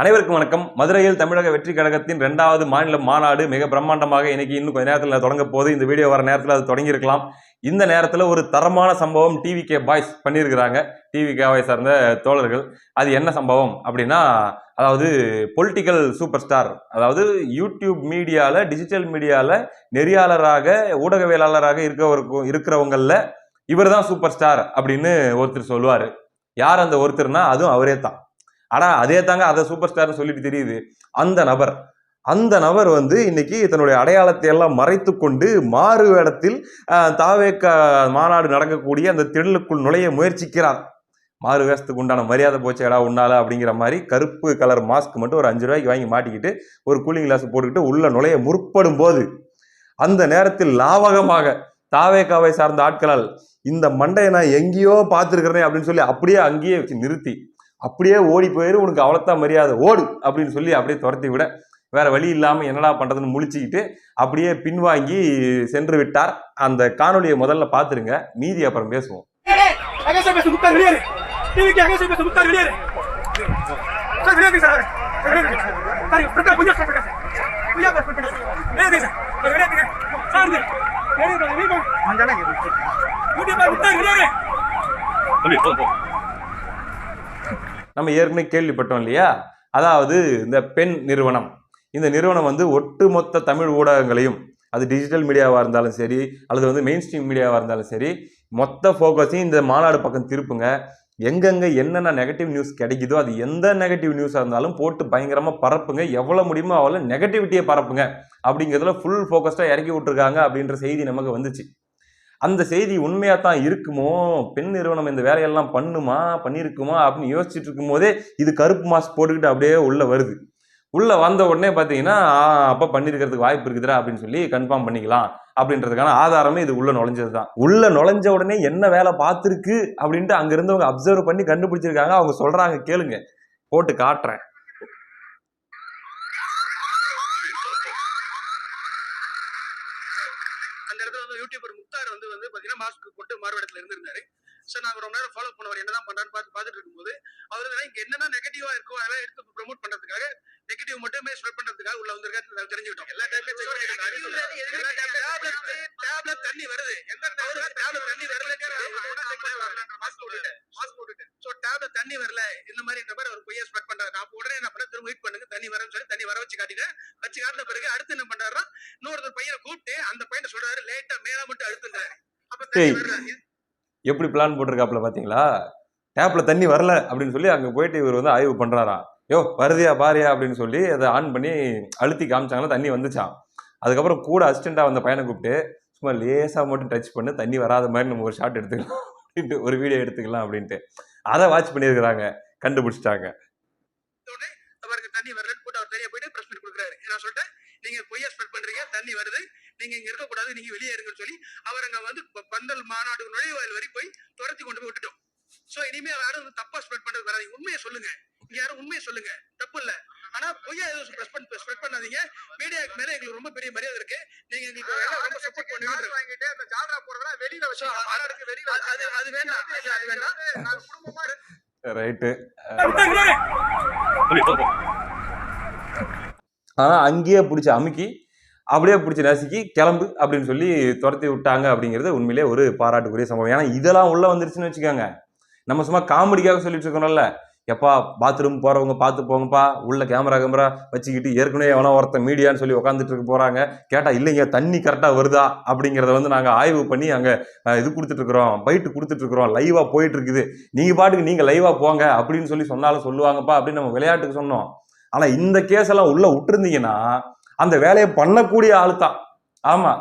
அனைவருக்கும் வணக்கம். மதுரையில் தமிழக வெற்றி கழகத்தின் 2வது மாநில மாநாடு மிக பிரம்மாண்டமாக இன்னைக்கு இன்னும் கொஞ்ச நேரத்தில் தொடங்க போகுது. இந்த வீடியோ வர நேரத்தில் அது தொடங்கி இருக்கலாம். இந்த நேரத்தில் ஒரு தரமான சம்பவம் டிவிகே பாய்ஸ் பண்ணியிருக்கிறாங்க. டிவிகேவை சார்ந்த தோழர்கள். அது என்ன சம்பவம் அப்படின்னா, அதாவது பொலிட்டிக்கல் சூப்பர் ஸ்டார், அதாவது யூடியூப் மீடியாவில், டிஜிட்டல் மீடியாவில் நெறியாளராக, ஊடகவியலாளராக இருக்கிறவங்களில் இவர் தான் சூப்பர் ஸ்டார் அப்படின்னு ஒருத்தர் சொல்லுவார். யார் அந்த ஒருத்தர்னா அதுவும் அவரே தான். ஆனா அதே தாங்க அதை சூப்பர் ஸ்டார்னு சொல்லிட்டு தெரியுது. அந்த நபர் வந்து இன்னைக்கு தன்னுடைய அடையாளத்தை எல்லாம் மறைத்து கொண்டு மாறு வேடத்தில் தாவேக மாநாடு நடக்கக்கூடிய அந்த திடலுக்குள் நுழைய முயற்சிக்கிறார். மாறு வேஷத்துக்கு உண்டான மரியாதை போச்சேடா உன்னால அப்படிங்கிற மாதிரி கருப்பு கலர் மாஸ்க் மட்டும் ஒரு 5 ரூபாய்க்கு வாங்கி மாட்டிக்கிட்டு ஒரு கூலிங் கிளாஸ் போட்டுக்கிட்டு உள்ள நுழைய முற்படும் போது அந்த நேரத்தில் லாவகமாக தாவேகாவை சார்ந்த ஆட்களால் இந்த மண்டையை நான் எங்கேயோ பார்த்துருக்கிறேன் அப்படின்னு சொல்லி அப்படியே அங்கேயே வச்சு நிறுத்தி அப்படியே ஓடி போயிரு, உனக்கு அவ்வளோத்தான் மரியாதை, ஓடு அப்படின்னு சொல்லி அப்படியே துரத்தி விட வேற வழி இல்லாமல் என்னடா பண்றதுன்னு முழிச்சுக்கிட்டு அப்படியே பின்வாங்கி சென்று விட்டார். அந்த காணொலியை முதல்ல பார்த்துருங்க, மீதி அப்புறம் பேசுவோம். நம்ம ஏற்கனவே கேள்விப்பட்டோம் இல்லையா, அதாவது இந்த பெண் நிறுவனம், இந்த நிறுவனம் வந்து ஒட்டுமொத்த தமிழ் ஊடகங்களையும், அது டிஜிட்டல் மீடியாவாக இருந்தாலும் சரி அல்லது வந்து மெயின் ஸ்ட்ரீம் மீடியாவாக இருந்தாலும் சரி, மொத்த ஃபோக்கஸையும் இந்த மாநாடு பக்கம் திருப்புங்க. எங்கெங்கே என்னென்ன நெகட்டிவ் நியூஸ் கிடைக்குதோ அது எந்த நெகட்டிவ் நியூஸாக இருந்தாலும் போட்டு பயங்கரமாக பரப்புங்க, எவ்வளோ முடியுமோ அவ்வளோ நெகட்டிவிட்டியை பரப்புங்க அப்படிங்கிறதுல ஃபுல் ஃபோக்கஸ்டாக இறக்கி விட்டுருக்காங்க அப்படின்ற செய்தி நமக்கு வந்துச்சு. அந்த செய்தி உண்மையாக தான் இருக்குமோ, பெண் நிறுவனம் இந்த வேலையெல்லாம் பண்ணியிருக்குமா அப்படின்னு யோசிச்சுட்டு இருக்கும் போதே இது கருப்பு மாஸ்க் போட்டுக்கிட்டு அப்படியே உள்ளே வருது. உள்ளே வந்த உடனே பார்த்தீங்கன்னா அப்போ பண்ணியிருக்கிறதுக்கு வாய்ப்பு இருக்குதுடா அப்படின்னு சொல்லி கன்ஃபார்ம் பண்ணிக்கலாம் அப்படின்றதுக்கான ஆதாரமே இது உள்ள நுழைஞ்சது தான். உள்ள நுழைஞ்ச உடனே என்ன வேலை பார்த்துருக்கு அப்படின்ட்டு அங்கே இருந்தவங்க அப்சர்வ் பண்ணி கண்டுபிடிச்சிருக்காங்க. அவங்க சொல்கிறாங்க, கேளுங்க, போட்டு காட்டுறேன். யூடியூபர் முக்தார் வந்து பாத்தீங்கன்னா மாஸ்க் போட்டு மாறுவேடத்துல இருந்திருந்தாரு. சோ நாங்க ரொம்ப நேரம் ஃபாலோ பண்ணுவார், என்னதான் பண்றான்னு பார்த்துட்டு இருக்கும்போது அவரு இங்க என்னென்ன நெகட்டிவா இருக்கோ அதெல்லாம் எடுத்து ப்ரொமோட் பண்றதுக்காக, நெகட்டிவ் மட்டுமே ஸ்ப்ரெட் பண்றதுக்காக உள்ள வந்திருக்காரு தெரிஞ்சுக்கிட்டோம். எல்லா டைம்லயும் டேப்லெட் தண்ணி வருது, எந்த டேப்லெட் தண்ணி வரல, மாஸ்க் போட்டுட்டு சோ டேப்லெட் தண்ணி வரல இந்த மாதிரி ஒரு பொய்யா ஸ்ப்ரெட் பண்றாரு. நான் உடனே என்ன பண்ண, திரும்ப வெயிட் பண்ணுங்க, தண்ணி வரன்னு சொல்லி தண்ணி வர வச்சு காட்டிட்டேன். வச்சு காட்டின பிறகு அடுத்து என்ன பண்றாருன்னா, இன்னொரு பையனை கூப்பிட்டு அந்த பையனை சொல்றாரு, லேட்டா மேல மட்டும் அழுத்துறாரு. அப்ப தண்ணி வரல. எப்படி பிளான் போட்டிருக்காப்ல பாத்தீங்களா? டேப்ல தண்ணி வரல அப்படின்னு சொல்லி அங்க போயிட்டு இவர் வந்து ஆய்வு பண்றாரா, யோ வருதியா பாரியா அப்படின்னு சொல்லி அதை ஆன் பண்ணி அழுத்தி காமிச்சாங்களா, தண்ணி வந்துச்சான். அதுக்கப்புறம் கூட அசிஸ்டண்டா வந்த பையனை கூப்பிட்டு சும்மா லேசா மட்டும் டச் பண்ணு, தண்ணி வராத மாதிரி நம்ம ஒரு ஷாட் எடுத்துக்கலாம் அப்படின்ட்டு, ஒரு வீடியோ எடுத்துக்கலாம் அப்படின்ட்டு அதை வாட்ச் பண்ணியிருக்கிறாங்க, கண்டுபிடிச்சிட்டாங்க. தண்ணி வரலன்னு போட்டு அவர் தனியா போயிட்டு பிரஸ் மீட் கொடுக்குறாரு. நான் சொல்லிட்டேன், நீங்க பொய்யா ஸ்ப்ரெட் பண்றீங்க, தண்ணி வருது, நீங்க இங்க இருக்கக்கூடாது, நீங்க வெளியே இருங்கன்னு சொல்லி அவர் அங்க வந்து பந்தல் மாநாடு நுழைவாயில் வரை போய் துரத்தி கொண்டு போய் விட்டுட்டோம். சோ இனிமே யாரும் தப்பா ஸ்ப்ரெட் பண்றது வராது. உண்மையை சொல்லுங்க, இங்க யாரும் உண்மையை சொல்லுங்க, தப்பு இல்ல. ஆனா பொய்யா எதுவும் ஸ்ப்ரெட் பண்ணாதீங்க. மீடியாக்கு மேல எங்களுக்கு ரொம்ப பெரிய மரியாதை இருக்கு. நீங்க எங்களுக்கு ரொம்ப சப்போர்ட் பண்ணுவீங்க. வாங்கிட்டு அந்த ஜால்ரா போறதா வெளியில வச்சு மாநாடுக்கு வெளியில அது வேண்டாம், அது வேண்டாம். நான் குடும்பமா ரைட்டு. ஆனா அங்கேயே பிடிச்சி அமுக்கி அப்படியே பிடிச்சி நசுக்கி கிளம்பு அப்படின்னு சொல்லி துரத்தி விட்டாங்க அப்படிங்கிறது உண்மையிலே ஒரு பாராட்டுக்குரிய சம்பவம். ஏன்னா இதெல்லாம் உள்ள வந்துருச்சுன்னு வச்சுக்கோங்க, நம்ம சும்மா காமெடிக்காக சொல்லிட்டு இருக்கோம்ல, எப்பா பாத்ரூம் போறவங்க பார்த்து போங்கப்பா, உள்ள கேமரா வச்சுக்கிட்டு ஏற்கனவே எவனோ ஒருத்தன் மீடியான்னு சொல்லி உட்காந்துட்டு இருக்க போறாங்க, கேட்டா இல்லைங்க தண்ணி கரெக்டா வருதா அப்படிங்கிறத வந்து நாங்க ஆய்வு பண்ணி அங்க இது கொடுத்துட்டு இருக்கிறோம், பைட்டு கொடுத்துட்டு இருக்கிறோம், லைவா போயிட்டு இருக்குது, நீங்க பாட்டுக்கு நீங்க லைவா போங்க அப்படின்னு சொல்லி சொன்னாலும் சொல்லுவாங்கப்பா அப்படின்னு நம்ம விளையாட்டுக்கு சொன்னோம். ஆனா இந்த கேஸ் எல்லாம் உள்ள விட்டுருந்தீங்கன்னா அந்த வேலையை பண்ணக்கூடிய ஆளு தான். ஆமா,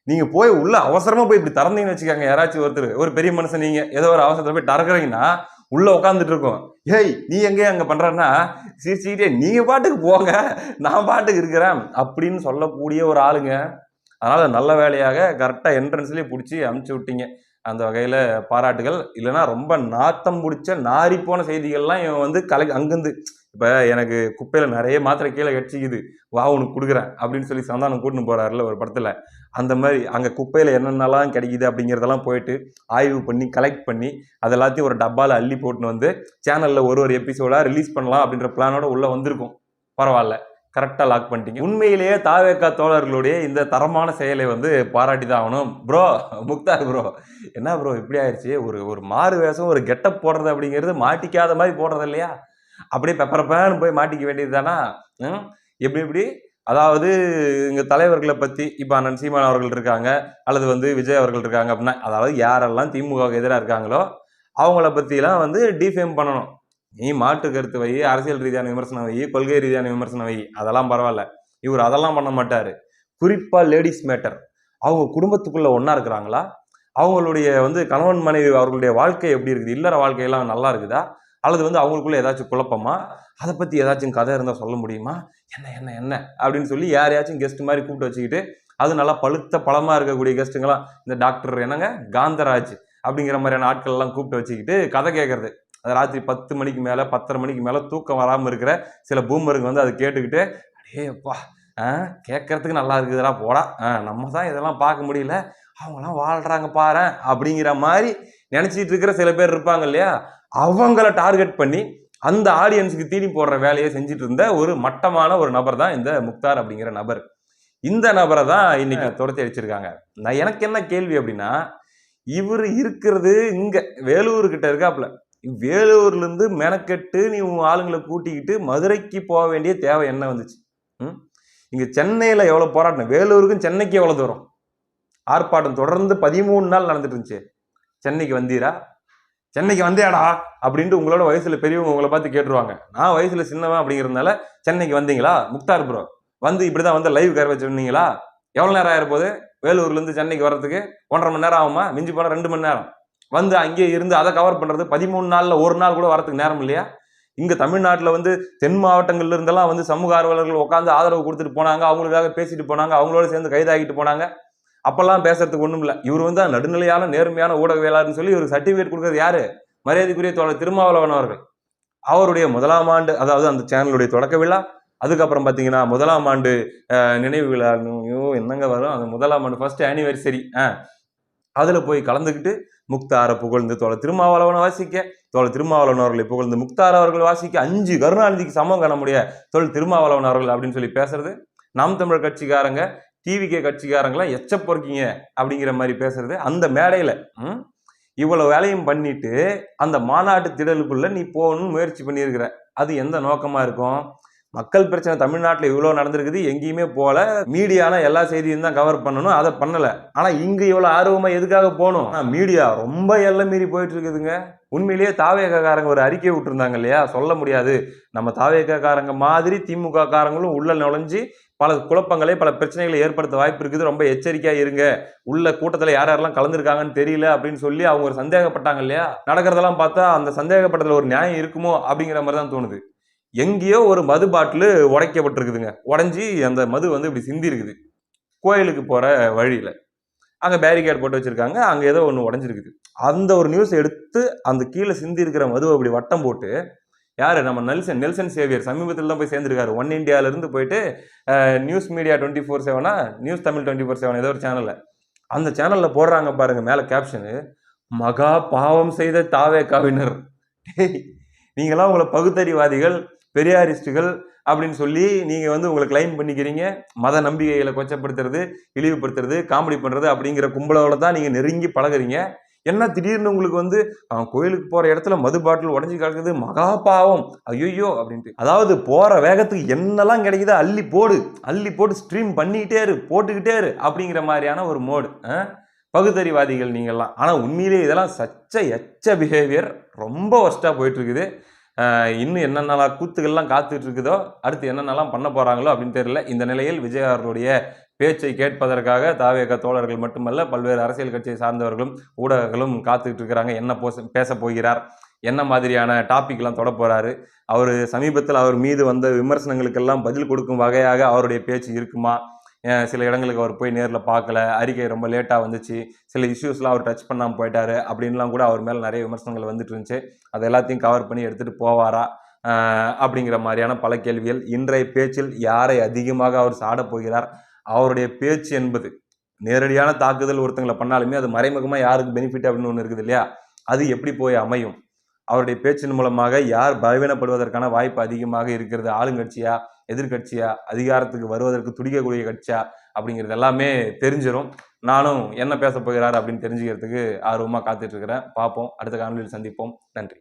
நீங்க போய் உள்ள அவசரமா போய் இப்படி திறந்தீங்கன்னு வச்சுக்காங்க, யாராச்சும் ஒருத்தர், ஒரு பெரிய மனுஷன், நீங்க ஏதோ ஒரு அவசரத்துல போய் திறக்குறீங்கன்னா உள்ள உட்காந்துட்டு இருக்கோம், ஏய் நீ எங்கே அங்க பண்றன்னா சிரிச்சுக்கிட்டே நீங்க பாட்டுக்கு போங்க, நான் பாட்டுக்கு இருக்கிறேன் அப்படின்னு சொல்லக்கூடிய ஒரு ஆளுங்க. அதனால நல்ல வேலையாக கரெக்டா என்ட்ரன்ஸ்லயே பிடிச்சி அமுச்சு விட்டீங்க. அந்த வகையில பாராட்டுகள். இல்லைன்னா ரொம்ப நாத்தம் பிடிச்ச நாரி போன செய்திகள்லாம் இவன் வந்து அங்கிருந்து இப்போ எனக்கு குப்பையில் நிறைய மாத்திரை கீழே கட்சிக்குது, வா உனக்கு கொடுக்குறேன் அப்படின்னு சொல்லி சந்தானம் கூட்டின்னு போகிறாருல ஒரு படத்தில், அந்த மாதிரி அங்கே குப்பையில் என்னென்னலாம் கிடைக்குது அப்படிங்கிறதெல்லாம் போயிட்டு ஆய்வு பண்ணி கலெக்ட் பண்ணி அது எல்லாத்தையும் ஒரு டப்பாவில் அள்ளி போட்டுன்னு வந்து சேனலில் ஒரு எபிசோடாக ரிலீஸ் பண்ணலாம் அப்படின்ற பிளானோட உள்ளே வந்திருக்கும். பரவாயில்ல, கரெக்டாக லாக் பண்ணிட்டீங்க. உண்மையிலேயே தாவேகா தோழர்களுடைய இந்த தரமான செயலை வந்து பாராட்டி தான் ஆகணும். ப்ரோ முக்தார் ப்ரோ, என்ன ப்ரோ இப்படி ஆயிடுச்சு, ஒரு மாறு வேஷம் ஒரு கெட்டப் போடுறது அப்படிங்கிறது மாட்டிக்காத மாதிரி போடுறது இல்லையா, அப்படியே பெப்பரப்பான்னு போய் மாட்டிக்க வேண்டியது தானா? எப்படி அதாவது இங்கே தலைவர்களை பற்றி இப்போ அண்ணன் சீமான் அவர்கள் இருக்காங்க, அல்லது வந்து விஜய் அவர்கள் இருக்காங்க அப்படின்னா, அதாவது யாரெல்லாம் திமுகவுக்கு எதிராக இருக்காங்களோ அவங்கள பற்றிலாம் வந்து டிஃபேம் பண்ணணும். நீ மாற்று கருத்து வை, அரசியல் ரீதியான விமர்சனம் வை, கொள்கை ரீதியான விமர்சனம் வை, அதெல்லாம் பரவாயில்ல. இவர் அதெல்லாம் பண்ண மாட்டார். குறிப்பாக லேடிஸ் மேட்டர், அவங்க குடும்பத்துக்குள்ளே ஒன்றா இருக்கிறாங்களா, அவங்களுடைய வந்து கணவன் மனைவி அவர்களுடைய வாழ்க்கை எப்படி இருக்குது, இல்லற வாழ்க்கையெல்லாம் நல்லா இருக்குதா, அல்லது வந்து அவங்களுக்குள்ள ஏதாச்சும் குழப்பமா, அதை பற்றி ஏதாச்சும் கதை இருந்தால் சொல்ல முடியுமா, என்ன அப்படின்னு சொல்லி யாரையாச்சும் கெஸ்ட் மாதிரி கூப்பிட்டு வச்சுக்கிட்டு, அது நல்லா பழுத்த பழமாக இருக்கக்கூடிய கெஸ்ட்டுங்களாம் இந்த டாக்டர் என்னங்க காந்தராஜ் அப்படிங்கிற மாதிரியான ஆட்கள்லாம் கூப்பிட்டு வச்சுக்கிட்டு கதை கேட்கறது. அது ராத்திரி 10 மணிக்கு மேலே 10:30 மணிக்கு மேலே தூக்கம் வராமல் இருக்கிற சில பூமருக்கு வந்து அதை கேட்டுக்கிட்டு, அடேப்பா கேட்கறதுக்கு நல்லா இருக்குதுடா போடா, நம்ம தான் இதெல்லாம் பார்க்க முடியல, அவங்களாம் வாழ்கிறாங்க பாரு அப்படிங்கிற மாதிரி நினச்சிட்டு இருக்கிற சில பேர் இருப்பாங்க இல்லையா, அவங்கள டார்கெட் பண்ணி அந்த ஆடியன்ஸுக்கு தீனி போடுற வேலையை செஞ்சுட்டு இருந்த ஒரு மட்டமான ஒரு நபர் தான் இந்த முக்தார் அப்படிங்கிற நபர். இந்த நபரை தான் இன்னைக்கு துரத்தி அடிச்சிருக்காங்க. எனக்கு என்ன கேள்வி அப்படின்னா, இவர் இருக்கிறது இங்க வேலூர் கிட்ட இருக்காப்புல, வேலூர்ல இருந்து மெனக்கெட்டு நீ உன் ஆளுங்களை கூட்டிக்கிட்டு மதுரைக்கு போக வேண்டிய தேவை என்ன வந்துச்சு? இங்க சென்னையில எவ்வளவு போராட்டம், வேலூருக்கும் சென்னைக்கு எவ்வளவு தூரம் ஆர்ப்பாட்டம் தொடர்ந்து 13 நாள் நடந்துட்டு இருந்துச்சு. சென்னைக்கு வந்தீரா, சென்னைக்கு வந்தியாடா அப்படின்ட்டு உங்களோட வயசுல பெரியவங்க உங்களை பார்த்து கேட்டுருவாங்க. நான் வயசுல சின்னவன் அப்படிங்கிறதுனால சென்னைக்கு வந்தீங்களா முக்தார் ப்ரோ, வந்து இப்படிதான் வந்து லைவ் கரை வச்சுருந்தீங்களா, எவ்வளவு நேரம் ஆயிருப்போது வேலூர்ல இருந்து சென்னைக்கு வர்றதுக்கு? 1.5 மணி நேரம் ஆகுமா, மிஞ்சி போனா 2 மணி நேரம். வந்து அங்கேயே இருந்து அதை கவர் பண்றது 13 நாள்ல ஒரு நாள் கூட வரதுக்கு நேரம் இல்லையா? இங்க தமிழ்நாட்டில் வந்து தென் மாவட்டங்கள்ல இருந்தெல்லாம் வந்து சமூக ஆர்வலர்கள் உட்காந்து ஆதரவு கொடுத்துட்டு போனாங்க, அவங்களுக்காக பேசிட்டு போனாங்க, அவங்களோட சேர்ந்து கைதாகிட்டு போனாங்க. அப்பெல்லாம் பேசுறதுக்கு ஒண்ணும் இல்லை. இவர் வந்து நடுநிலையான நேர்மையான ஊடகவியலாளர்னு சொல்லி ஒரு சர்டிபிகேட் கொடுக்கறது யாரு? மரியாதைக்குரிய தோழர் திருமாவளவன் அவர்கள். அவருடைய 1ஆம் ஆண்டு, அதாவது அந்த சேனலுடைய தொடக்க விழா, அதுக்கப்புறம் பார்த்தீங்கன்னா 1ஆம் ஆண்டு நினைவு விழா, என்னங்க வரும் அந்த 1ஆம் ஆண்டு ஃபர்ஸ்ட் ஆனிவர்சரி, அதில் போய் கலந்துக்கிட்டு முக்தாரை புகழ்ந்து தோழர் திருமாவளவனை வாசிக்க, தோழர் திருமாவளவன் அவர்களை புகழ்ந்து முக்தார் அவர்கள் வாசிக்க, 5 கருணாநிதிக்கு சமம் காண முடிய தோழர் திருமாவளவன் அவர்கள் அப்படின்னு சொல்லி பேசுறது, நாம் தமிழர் கட்சிக்காரங்க டிவிகே கட்சிக்காரங்களாம் எச்ச பொறுக்கீங்க அப்படிங்கிற மாதிரி பேசுறது, அந்த மேடையில இவ்வளவு வேலையும் பண்ணிட்டு அந்த மாநாட்டு திடலுக்குள்ள நீ போகணும்னு முயற்சி பண்ணியிருக்கிற. அது எந்த நோக்கமா இருக்கும்? மக்கள் பிரச்சனை தமிழ்நாட்டில் இவ்வளோ நடந்திருக்குது, எங்கேயுமே போல, மீடியானா எல்லா செய்தியும் தான் கவர் பண்ணணும், அதை பண்ணல. ஆனா இங்க இவ்வளோ ஆர்வமா எதுக்காக போகணும்? மீடியா ரொம்ப எல்லை மீறி போயிட்டு இருக்குதுங்க. உண்மையிலேயே தாவேகாரங்க ஒரு அறிக்கை விட்டுருந்தாங்க இல்லையா, சொல்ல முடியாது, நம்ம தாவேகாரங்க மாதிரி திமுக காரங்களும் உள்ள நுழைஞ்சு பல குழப்பங்களை பல பிரச்சனைகளை ஏற்படுத்த வாய்ப்பு இருக்குது, ரொம்ப எச்சரிக்கையா இருங்க, உள்ள கூட்டத்தில் யார் யாரெல்லாம் கலந்துருக்காங்கன்னு தெரியல அப்படின்னு சொல்லி அவங்க ஒரு சந்தேகப்பட்டாங்க இல்லையா. நடக்கிறதெல்லாம் பார்த்தா அந்த சந்தேகப்பட்டதுல ஒரு நியாயம் இருக்குமோ அப்படிங்கிற மாதிரி தான் தோணுது. எங்கேயோ ஒரு மது பாட்டில் உடைக்கப்பட்டிருக்குதுங்க, உடஞ்சி அந்த மது வந்து இப்படி சிந்தி இருக்குது கோயிலுக்கு போற வழியில. அங்க பேரிகேட் போட்டு வச்சிருக்காங்க, அங்க ஏதோ ஒன்று உடஞ்சிருக்குது. அந்த ஒரு நியூஸ் எடுத்து அந்த கீழே சிந்தி இருக்கிற மதுவை அப்படி வட்டம் போட்டு, யாரு நம்ம நெல்சன் சேவியர் சமீபத்தில் தான் போய் சேர்ந்திருக்காரு. ஒன் இண்டியால இருந்து போயிட்டு நியூஸ் மீடியா 24/7 நியூஸ் தமிழ் 24/7 ஏதோ ஒரு சேனல்ல, அந்த சேனல்ல போடுறாங்க பாருங்க மேல கேப்ஷனு, மகா பாவம் செய்த தாவேகாவினர். நீங்களாம் உங்களை பகுத்தறிவாதிகள் பெரியாரிஸ்டுகள் அப்படின்னு சொல்லி நீங்க வந்து உங்களை கிளைம் பண்ணிக்கிறீங்க, மத நம்பிக்கைகளை கொச்சப்படுத்துறது இழிவுபடுத்துறது காமெடி பண்றது அப்படிங்கிற கும்பலோட தான் நீங்க நெருங்கி பழகுறீங்க. என்ன திடீர்னு உங்களுக்கு வந்து கோயிலுக்கு போற இடத்துல மது பாட்டில் உடஞ்சி கிடக்குது, மகா பாவம், ஐயோ அப்படின்ட்டு. அதாவது போற வேகத்துக்கு என்னெல்லாம் கிடைக்குதோ அள்ளி போட்டு ஸ்ட்ரீம் பண்ணிக்கிட்டே இரு, போட்டுக்கிட்டே இரு அப்படிங்கிற மாதிரியான ஒரு மோடு. பகுத்தறிவாதிகள் நீங்கள்லாம். ஆனா உண்மையிலேயே இதெல்லாம் எச்ச பிஹேவியர், ரொம்ப ஒர்ஸ்டா போயிட்டு இருக்குது. இன்னும் என்னென்னலாம் கூத்துக்கள்லாம் காத்துட்டு இருக்குதோ, அடுத்து என்னென்னலாம் பண்ண போறாங்களோ அப்படின்னு தெரியல. இந்த நிலையில் விஜய் அவர்களுடைய பேச்சை கேட்பதற்காக தாவேக தோழர்கள் மட்டுமல்ல, பல்வேறு அரசியல் கட்சியை சார்ந்தவர்களும் ஊடகங்களும் காத்துக்கிட்டு இருக்கிறாங்க. என்ன பேச போகிறார், என்ன மாதிரியான டாபிக்லாம் தொட போறாரு, அவர் சமீபத்தில் அவர் மீது வந்த விமர்சனங்களுக்கெல்லாம் பதில் கொடுக்கும் வகையாக அவருடைய பேச்சு இருக்குமா, சில இடங்களுக்கு அவர் போய் நேரில் பார்க்கல, அறிக்கை ரொம்ப லேட்டாக வந்துச்சு, சில இஷ்யூஸ்லாம் அவர் டச் பண்ணாமல் போயிட்டாரு அப்படின்லாம் கூட அவர் மேலே நிறைய விமர்சனங்கள் வந்துட்டு இருந்துச்சு. அதை எல்லாத்தையும் கவர் பண்ணி எடுத்துகிட்டு போவாரா, அப்படிங்கிற மாதிரியான பல கேள்விகள். இன்றைய பேச்சில் யாரை அதிகமாக அவர் சாடப் போகிறார், அவருடைய பேச்சு என்பது நேரடியான தாக்குதல் ஒருத்தங்களை பண்ணாலுமே அது மறைமுகமாக யாருக்கு பெனிஃபிட் அப்படின்னு ஒன்று இருக்குது இல்லையா, அது எப்படி போய் அமையும், அவருடைய பேச்சின் மூலமாக யார் பலவீனப்படுவதற்கான வாய்ப்பு அதிகமாக இருக்கிறது, ஆளுங்கட்சியா எதிர்கட்சியா அதிகாரத்துக்கு வருவதற்கு துடிக்கக்கூடிய கட்சியா அப்படிங்கிறது எல்லாமே தெரிஞ்சிடும். நானும் என்ன பேச போகிறார் அப்படின்னு தெரிஞ்சுக்கிறதுக்கு ஆர்வமாக காத்துட்டு இருக்கிறேன். பார்ப்போம். அடுத்த காணொலியில் சந்திப்போம். நன்றி.